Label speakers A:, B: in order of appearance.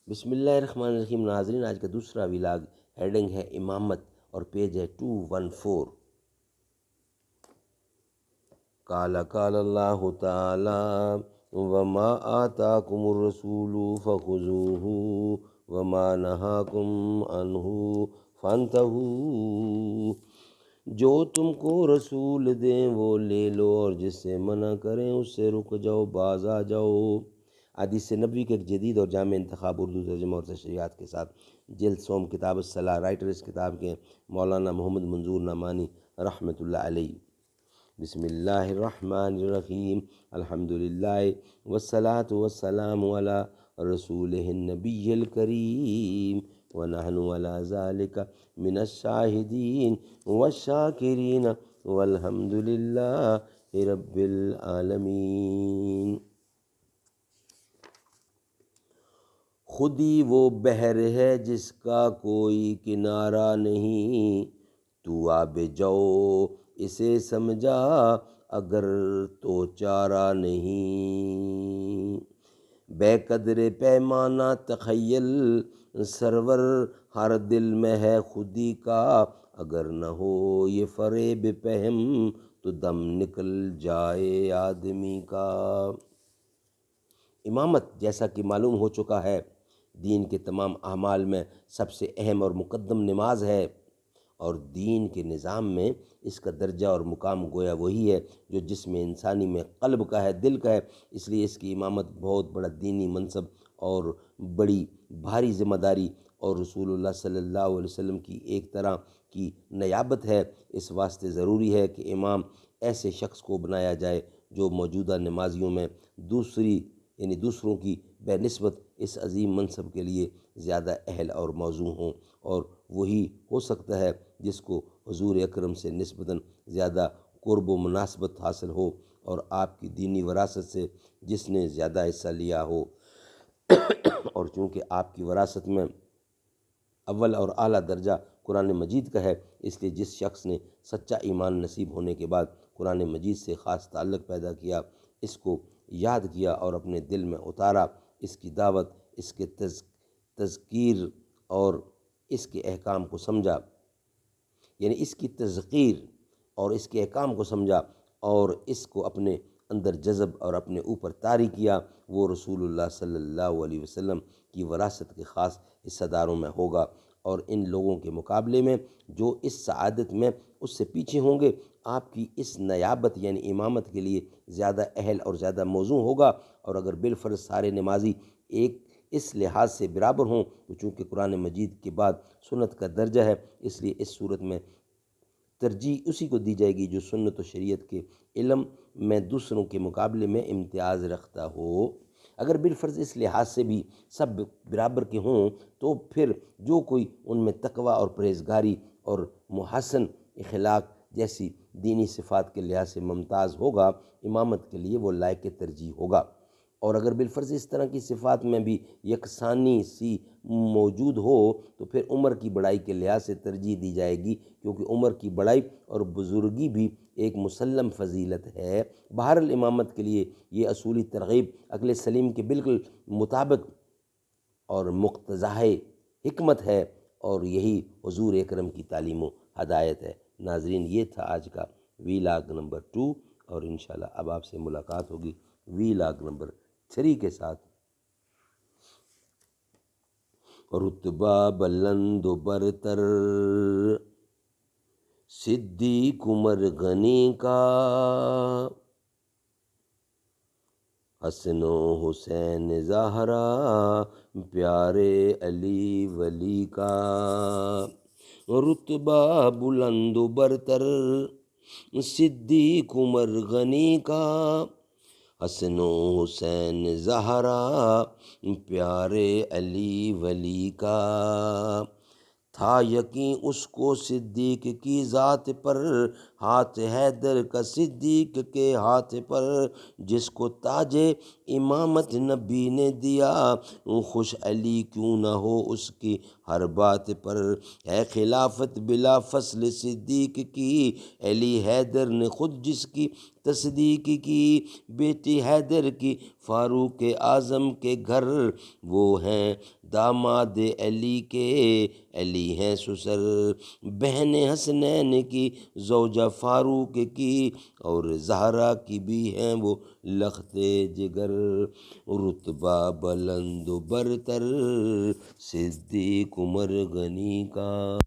A: بسم اللہ الرحمن الرحیم۔ ناظرین، آج کا دوسرا ولاگ ہیڈنگ ہے امامت اور پیج ہے 214۔ قال اللہ تعالی وما آتاکم الرسول فخذوہ وما نہاکم عنہ فانتہوا۔ جو تم کو رسول دیں وہ لے لو اور جس سے منع کریں اس سے رک جاؤ، باز آ جاؤ۔ حدیث نبوی کے ایک جدید اور جامع انتخاب اردو ترجمہ اور تشریحات کے ساتھ، جلد سوم، کتاب الصلاۃ۔ رائٹر اس کتاب کے مولانا محمد منظور نعمانی رحمۃ اللہ علیہ۔ بسم اللہ الرحمن الرحیم۔ الحمدللہ والصلاۃ والسلام علی رسولہ النبی الکریم ونحن علی ذالک من الشاہدین والشاکرین والحمدللہ رب العالمین۔ خودی وہ بحر ہے جس کا کوئی کنارہ نہیں، تو آب جو اسے سمجھا اگر تو چارہ نہیں۔ بے قدر پیمانہ تخیل سرور ہر دل میں ہے خودی کا، اگر نہ ہو یہ فریب پہم تو دم نکل جائے آدمی کا۔ امامت، جیسا کہ معلوم ہو چکا ہے، دین کے تمام اعمال میں سب سے اہم اور مقدم نماز ہے، اور دین کے نظام میں اس کا درجہ اور مقام گویا وہی ہے جو جسم انسانی میں قلب کا ہے، دل کا ہے۔ اس لیے اس کی امامت بہت بڑا دینی منصب اور بڑی بھاری ذمہ داری اور رسول اللہ صلی اللہ علیہ وسلم کی ایک طرح کی نیابت ہے۔ اس واسطے ضروری ہے کہ امام ایسے شخص کو بنایا جائے جو موجودہ نمازیوں میں دوسروں کی بے نسبت اس عظیم منصب کے لیے زیادہ اہل اور موزوں ہوں، اور وہی ہو سکتا ہے جس کو حضور اکرم سے نسبتاً زیادہ قرب و مناسبت حاصل ہو، اور آپ کی دینی وراثت سے جس نے زیادہ حصہ لیا ہو۔ اور چونکہ آپ کی وراثت میں اول اور اعلیٰ درجہ قرآن مجید کا ہے، اس لیے جس شخص نے سچا ایمان نصیب ہونے کے بعد قرآن مجید سے خاص تعلق پیدا کیا، اس کو یاد کیا اور اپنے دل میں اتارا، اس کی دعوت، اس کے تذکیر اور اس کے احکام کو سمجھا، یعنی اس کی تذکیر اور اس کے احکام کو سمجھا اور اس کو اپنے اندر جذب اور اپنے اوپر طاری کیا، وہ رسول اللہ صلی اللہ علیہ وسلم کی وراثت کے خاص حصہ داروں میں ہوگا۔ اور ان لوگوں کے مقابلے میں جو اس سعادت میں اس سے پیچھے ہوں گے، آپ کی اس نیابت یعنی امامت کے لیے زیادہ اہل اور زیادہ موزوں ہوگا۔ اور اگر بالفرض سارے نمازی ایک اس لحاظ سے برابر ہوں تو چونکہ قرآن مجید کے بعد سنت کا درجہ ہے، اس لیے اس صورت میں ترجیح اسی کو دی جائے گی جو سنت و شریعت کے علم میں دوسروں کے مقابلے میں امتیاز رکھتا ہو۔ اگر بالفرض اس لحاظ سے بھی سب برابر کے ہوں تو پھر جو کوئی ان میں تقوی اور پرہیزگاری اور محسن اخلاق جیسی دینی صفات کے لحاظ سے ممتاز ہوگا، امامت کے لیے وہ لائق ترجیح ہوگا۔ اور اگر بالفرض اس طرح کی صفات میں بھی یکسانی سی موجود ہو تو پھر عمر کی بڑائی کے لحاظ سے ترجیح دی جائے گی، کیونکہ عمر کی بڑائی اور بزرگی بھی ایک مسلم فضیلت ہے۔ بہرحال امامت کے لیے یہ اصولی ترغیب عقل سلیم کے بالکل مطابق اور مقتضائے حکمت ہے، اور یہی حضور اکرم کی تعلیم و ہدایت ہے۔ ناظرین، یہ تھا آج کا ویلاگ نمبر 2، اور انشاءاللہ اب آپ سے ملاقات ہوگی ویلاگ نمبر 3 کے ساتھ۔ رتبہ بلند و برتر صدیق عمر غنی کا، حسن و حسین زہرا پیارے علی ولی کا۔ رتبہ بلند و برتر صدیق عمر غنی کا، حسن و حسین زہرا پیارے علی ولی کا۔ تھا یقین اس کو صدیق کی ذات پر، ہاتھ حیدر کا صدیق کے ہاتھ پر، جس کو تاج امامت نبی نے دیا، خوش علی کیوں نہ ہو اس کی ہر بات پر۔ ہے خلافت بلا فصل صدیق کی، علی حیدر نے خود جس کی تصدیق کی، بیٹی حیدر کی فاروق اعظم کے گھر وہ ہیں داماد علی کے علی ہیں سسر، بہن حسنین کی زوجہ فاروق کی، اور زہرا کی بھی ہیں وہ لخت جگر، رتبہ بلند و برتر صدیق عمر غنی کا۔